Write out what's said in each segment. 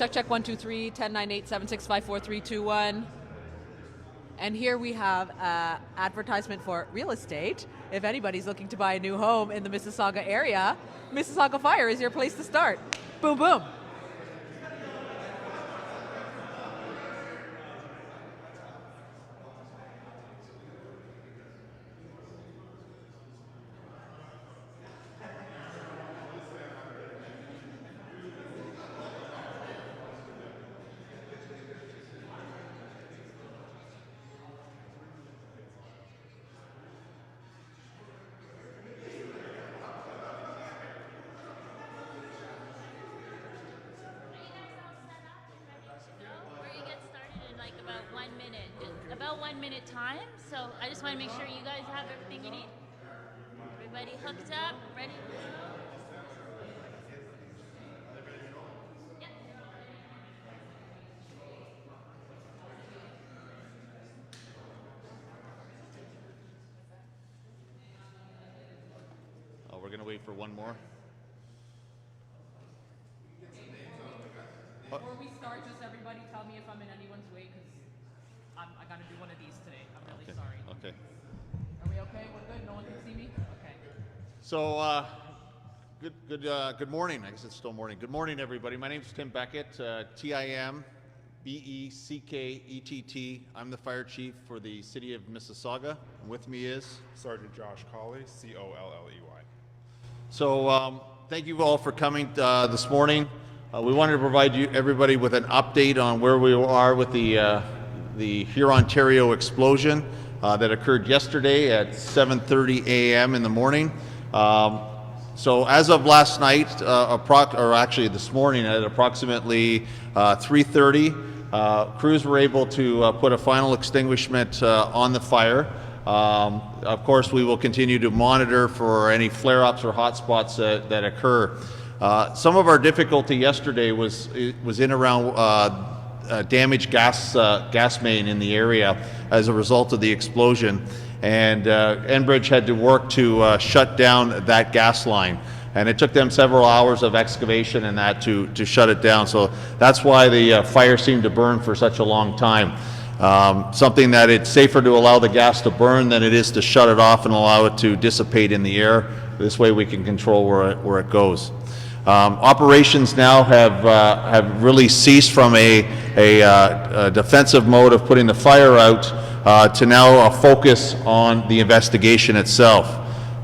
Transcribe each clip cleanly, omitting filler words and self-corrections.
Check 1 2 3 10 9 8 7 6 5 4 3 2 1. And here we have advertisement for real estate. If anybody's looking to buy a new home in the Mississauga area, Mississauga Fire is your place to start. Boom, boom. About 1 minute time, so I just want to make sure you guys have everything you need. Everybody hooked up, ready to go? Yep. Oh, we're gonna wait for one more. Before we start, just everybody tell me if I'm in anyone's way, because I gotta do one of these today. I'm really sorry. Okay. Are we okay? We're good? No one can see me? Okay. So, good morning. I guess it's still morning. Good morning, everybody. My name's Tim Beckett, T-I-M-B-E-C-K-E-T-T. I'm the fire chief for the city of Mississauga. And with me is Sergeant Josh Colley, C-O-L-L-E-Y. So, thank you all for coming this morning. We wanted to provide everybody with an update on where we are with the Huron-Ontario explosion that occurred yesterday at 7:30 a.m. in the morning. So as of last night, or actually this morning at approximately 3:30, crews were able to put a final extinguishment on the fire. Of course, we will continue to monitor for any flare-ups or hotspots that occur. Some of our difficulty yesterday was in around damaged gas main in the area as a result of the explosion, and Enbridge had to work to shut down that gas line, and it took them several hours of excavation and that to shut it down. So that's why the fire seemed to burn for such a long time. Something that it's safer to allow the gas to burn than it is to shut it off and allow it to dissipate in the air. This way we can control where it goes. Operations now have really ceased from a defensive mode of putting the fire out to now a focus on the investigation itself.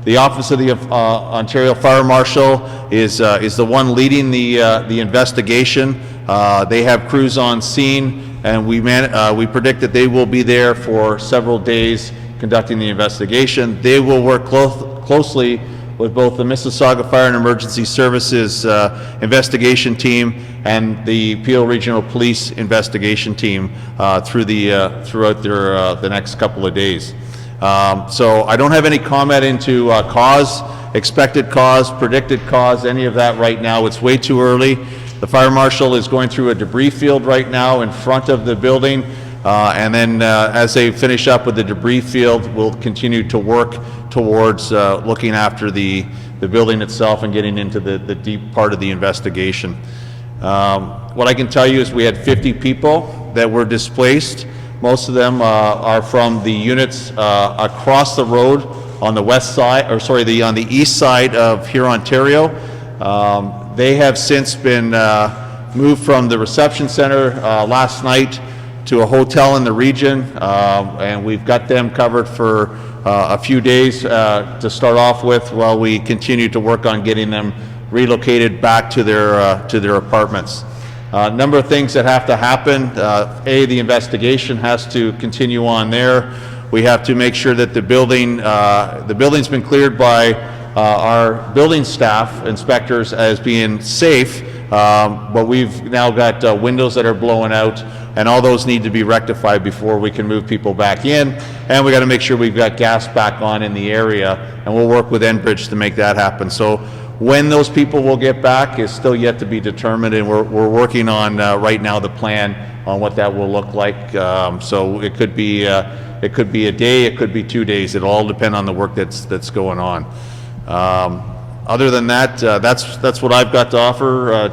The Office of the Ontario Fire Marshal is the one leading the investigation. They have crews on scene, and we predict that they will be there for several days conducting the investigation. They will work closely with both the Mississauga Fire and Emergency Services investigation team and the Peel Regional Police investigation team throughout the next couple of days. So I don't have any comment into cause, expected cause, predicted cause, any of that right now. It's way too early. The Fire Marshal is going through a debris field right now in front of the building, and then as they finish up with the debris field, we'll continue to work towards looking after the building itself and getting into the deep part of the investigation. What I can tell you is we had 50 people that were displaced. Most of them are from the units across the road on the west side, or sorry, on the east side of Huron-Ontario. They have since been moved from the reception center last night to a hotel in the region, and we've got them covered for a few days to start off with, while we continue to work on getting them relocated back to their apartments. A number of things that have to happen. The investigation has to continue on there. We have to make sure that the building's been cleared by our building staff inspectors as being safe, but we've now got windows that are blowing out, and all those need to be rectified before we can move people back in. And we got to make sure we've got gas back on in the area, and we'll work with Enbridge to make that happen. So when those people will get back is still yet to be determined, and we're working on right now the plan on what that will look like. So it could be a day, it could be 2 days. It'll all depend on the work that's going on. Other than that, that's what I've got to offer.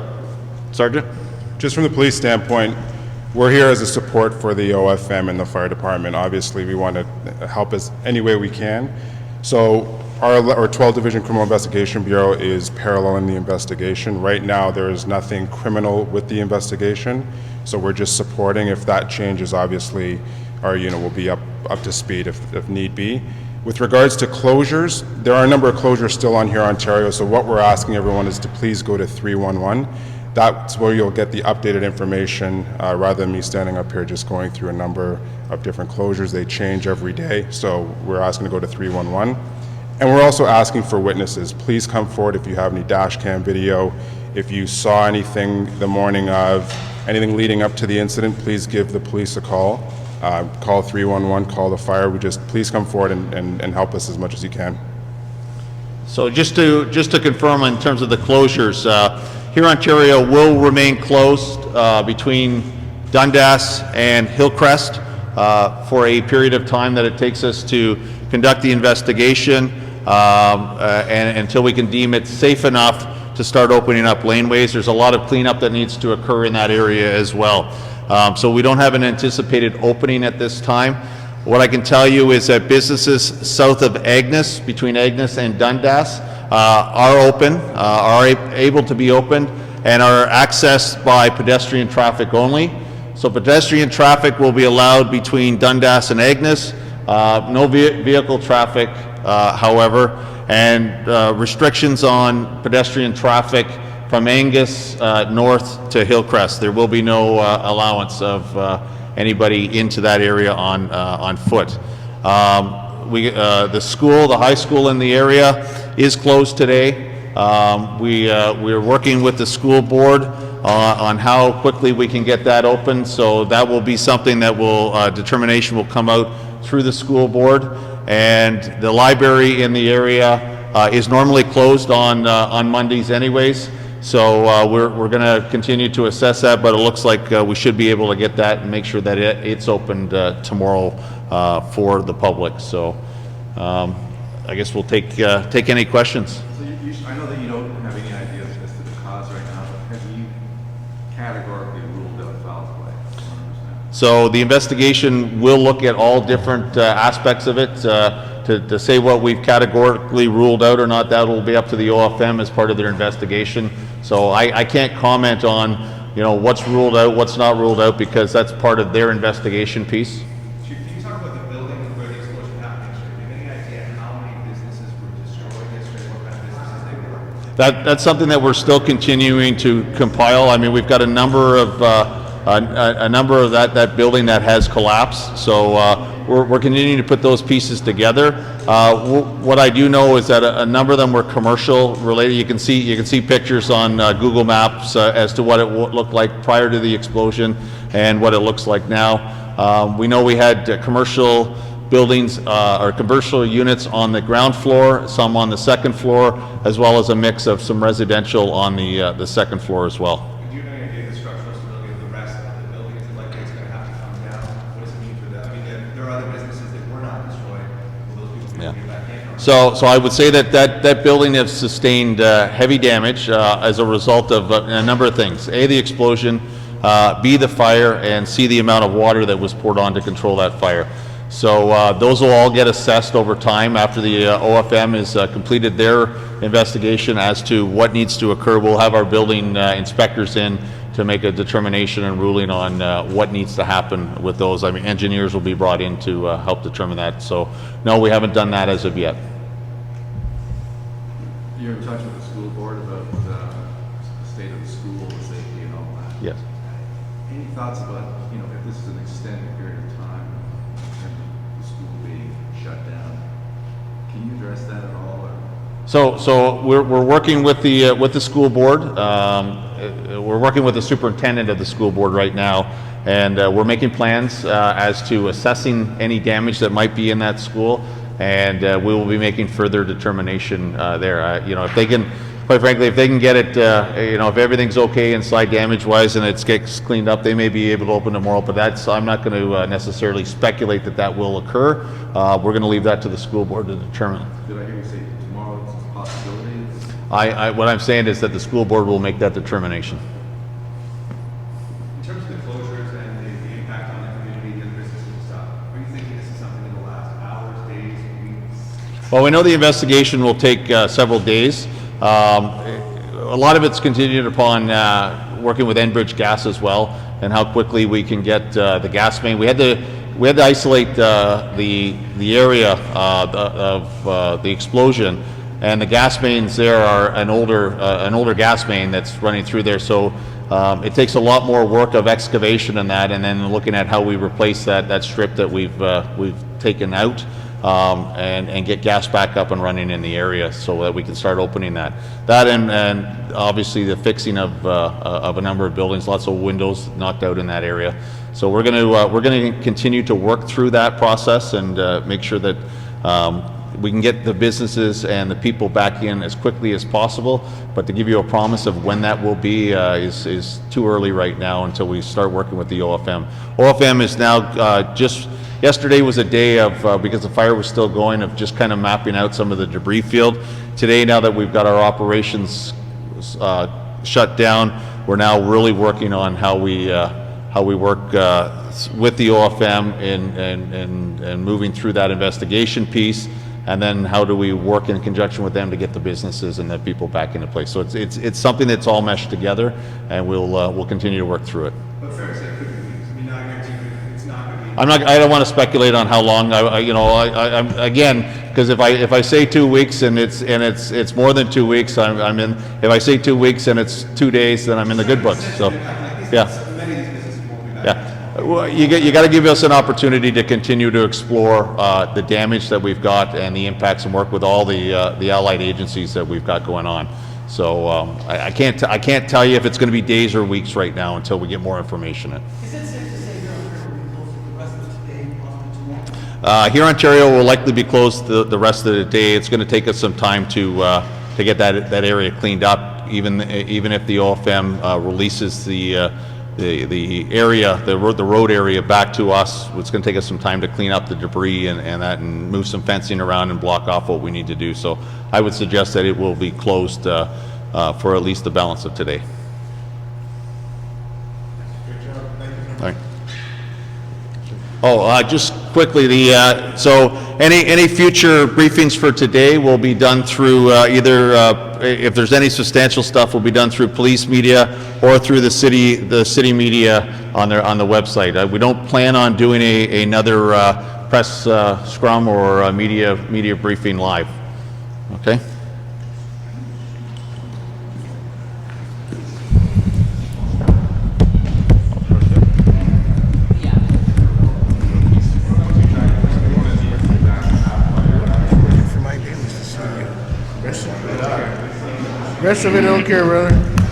Sergeant? Just from the police standpoint, we're here as a support for the OFM and the fire department. Obviously, we want to help us any way we can. So our 12 Division Criminal Investigation Bureau is paralleling the investigation. Right now, there is nothing criminal with the investigation, so we're just supporting. If that changes, obviously, our unit will be up to speed if need be. With regards to closures, there are a number of closures still on here, Ontario, so what we're asking everyone is to please go to 311. That's where you'll get the updated information rather than me standing up here just going through a number of different closures. They change every day, so we're asking to go to 311. And we're also asking for witnesses. Please come forward if you have any dash cam video. If you saw anything the morning of, anything leading up to the incident, please give the police a call. Call 311, call the fire. Please come forward and help us as much as you can. So just to confirm in terms of the closures, here Ontario will remain closed between Dundas and Hillcrest for a period of time that it takes us to conduct the investigation and until we can deem it safe enough to start opening up laneways. There's a lot of cleanup that needs to occur in that area as well. So we don't have an anticipated opening at this time. What I can tell you is that businesses south of Agnes, between Agnes and Dundas, are open, are able to be opened, and are accessed by pedestrian traffic only. So pedestrian traffic will be allowed between Dundas and Agnes. No vehicle traffic, however, and restrictions on pedestrian traffic from Angus north to Hillcrest. There will be no allowance of anybody into that area on foot. The high school in the area is closed today. We're working with the school board on how quickly we can get that open. So that will be something that determination will come out through the school board. And the library in the area is normally closed on Mondays anyways. So we're going to continue to assess that, but it looks like we should be able to get that and make sure that it's opened tomorrow for the public. So I guess we'll take any questions. So I know that you don't have any ideas as to the cause right now, but have you categorically ruled out foul play? 100%? So the investigation will look at all different aspects of it. To say what we've categorically ruled out or not, that will be up to the OFM as part of their investigation. So I can't comment on what's ruled out, what's not ruled out, because that's part of their investigation piece. Can you talk about the building where the explosion happened? Do you have any idea how many businesses were destroyed yesterday? What kind of businesses they were? That's something that we're still continuing to compile. I mean, we've got a number of that building that has collapsed. So we're continuing to put those pieces together. What I do know is that a number of them were commercial related. You can see pictures on Google Maps as to what it looked like prior to the explosion and what it looks like now. We know we had commercial buildings or commercial units on the ground floor, some on the second floor, as well as a mix of some residential on the second floor as well. Do you have any idea of the structural stability of the rest of the building? Is it likely it's going to have to come down? What does it mean for that? I mean, there are other businesses that were not destroyed. Will those people be moving back in? So I would say that building has sustained heavy damage as a result of a number of things. A, the explosion, B, the fire, and C, the amount of water that was poured on to control that fire. So those will all get assessed over time after the OFM has completed their investigation as to what needs to occur. We'll have our building inspectors in to make a determination and ruling on what needs to happen with those. I mean, engineers will be brought in to help determine that. So no, we haven't done that as of yet. You're in touch with the school board about the state of the school, the safety and all that? Yes. Any thoughts about, if this is an extended period of time in terms of the school being shut down? Can you address that at all? Or? So we're working with the school board. We're working with the superintendent of the school board right now, and we're making plans as to assessing any damage that might be in that school, and we will be making further determination there. If they can, quite frankly, if they can get it, if everything's okay inside damage-wise and it gets cleaned up, they may be able to open tomorrow. But I'm not going to necessarily speculate that will occur. We're going to leave that to the school board to determine. Did I hear you say tomorrow is a possibility? What I'm saying is that the school board will make that determination. Well, we know the investigation will take several days. A lot of it's contingent upon working with Enbridge Gas as well, and how quickly we can get the gas main. We had to isolate the area of the explosion, and the gas mains there are an older gas main that's running through there. So it takes a lot more work of excavation in that, and then looking at how we replace that strip that we've taken out. And get gas back up and running in the area so that we can start opening that. That and obviously the fixing of a number of buildings, lots of windows knocked out in that area. So we're going to continue to work through that process and make sure that we can get the businesses and the people back in as quickly as possible. But to give you a promise of when that will be is too early right now until we start working with the OFM. OFM is now just. Yesterday was a day of, because the fire was still going, of just kind of mapping out some of the debris field. Today, now that we've got our operations shut down, we're now really working on how we work with the OFM and moving through that investigation piece, and then how do we work in conjunction with them to get the businesses and the people back into place. So it's something that's all meshed together, and we'll continue to work through it. But fair to say, it could be weeks. I mean, not guaranteed, it's not going to be. I don't want to speculate on how long. I'm again, because if I say 2 weeks and it's more than 2 weeks, I'm in. If I say 2 weeks and it's 2 days, then I'm in the good books. So, yeah, Many of these businesses won't be back. yeah. Well, you got to give us an opportunity to continue to explore the damage that we've got and the impacts, and work with all the allied agencies that we've got going on. So I can't tell you if it's going to be days or weeks right now until we get more information in. Is it safe to say here Ontario will be closed for the rest of today, possibly tomorrow? Here, Ontario will likely be closed the rest of the day. It's going to take us some time to get that area cleaned up. Even if the OFM releases the area, the road area back to us, it's going to take us some time to clean up the debris and move some fencing around and block off what we need to do. So I would suggest that it will be closed for at least the balance of today. All right. Oh, just quickly, so any future briefings for today will be done through either, if there's any substantial stuff, will be done through police media or through the city media on the website. We don't plan on doing another press scrum or media briefing live. Okay. Rest of it, I don't care, brother.